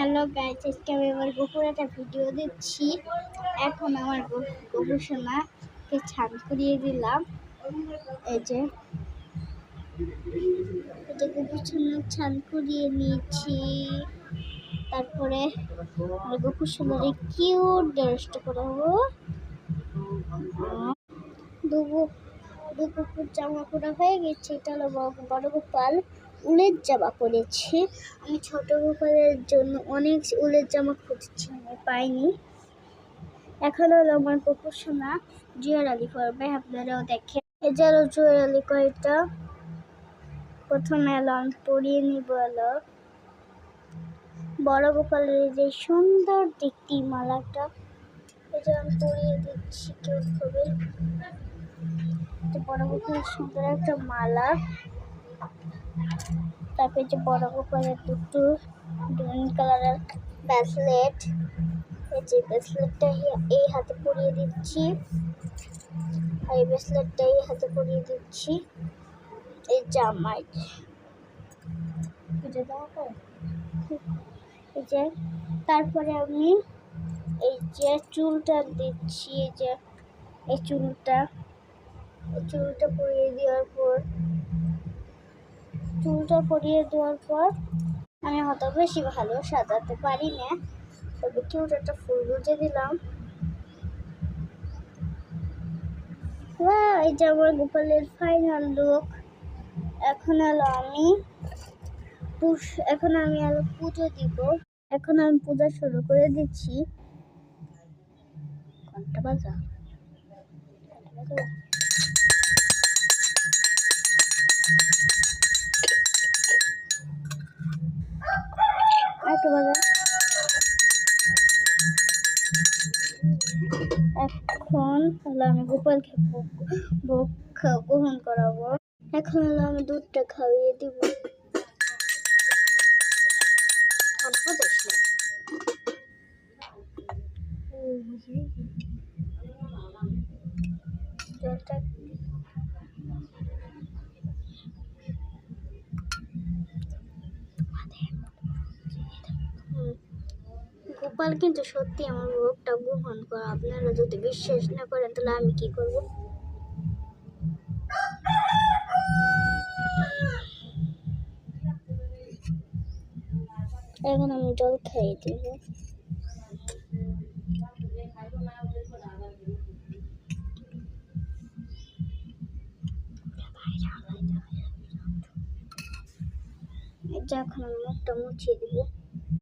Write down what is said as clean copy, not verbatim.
Hello guys, আজকে আমি আমার গোপুর একটা ভিডিও দিচ্ছি। এখন আমার গোপু সোনাকে ছান করিয়ে দিলাম। এই যে গোপু সোনা ছান করিয়ে নিয়েছি। তারপরে আমার গোপু সোনারে কিউট ড্রেসটা করাবো। দুপুর জামা পরা হয়ে গেছে। এটা হলো বড় গোপাল উলের জামা পরেছে। আমি ছোট গোপালের জন্য অনেক উলের জামা খুঁজছি, আমি পাইনি। এখন হলো আমার গোপু সোনা জুয়েলারি করবে, আপনারাও দেখেন। এই যে জুয়েলারি কয়টা প্রথমে আমি পরিয়ে নিব। এলো বড় গোপালের যে সুন্দর দেখতে মালাটা, এটা আমি পরিয়ে দিচ্ছি কেউ হবে। বড় গোপালের সুন্দর একটা মালা। তারপরে যে বড় গোপালের দুটো গ্রিন কালারের ব্রেসলেট, এই যে ব্রেসলেটটা এই হাতে পরিয়ে দিচ্ছি, আর এই ব্রেসলেটটা এই হাতে পরিয়ে দিচ্ছি। এই জামাই এই যে তারপরে আমি এই যে চুলটা দিচ্ছি। এই যে এই চুলটা পরিয়ে দেওয়ার পর আমি হয়তো বেশি ভালো সাজাতে পারি না, তবে কিউট একটা ফুল গুজে দিলাম। এই যে আমার গোপালের ফাইনাল লুক। এখন আমি আরো পুজো দিব। এখন আমি পূজা শুরু করে দিচ্ছি। ঘন্টা বাজা এখন হলো আমি গোপালকে ভোগ গ্রহণ করাবো। এখন হলো আমি দুধটা খাইয়ে দিব। গোপাল কিন্তু সত্যি আমার ভোগটা গ্রহণ করে। আপনারা যদি বিশ্বাস না করেন তাহলে আমি কি করব? এখন আমি জল খাইয়ে দিব। এখন আমি মুখটা মুছিয়ে দিব।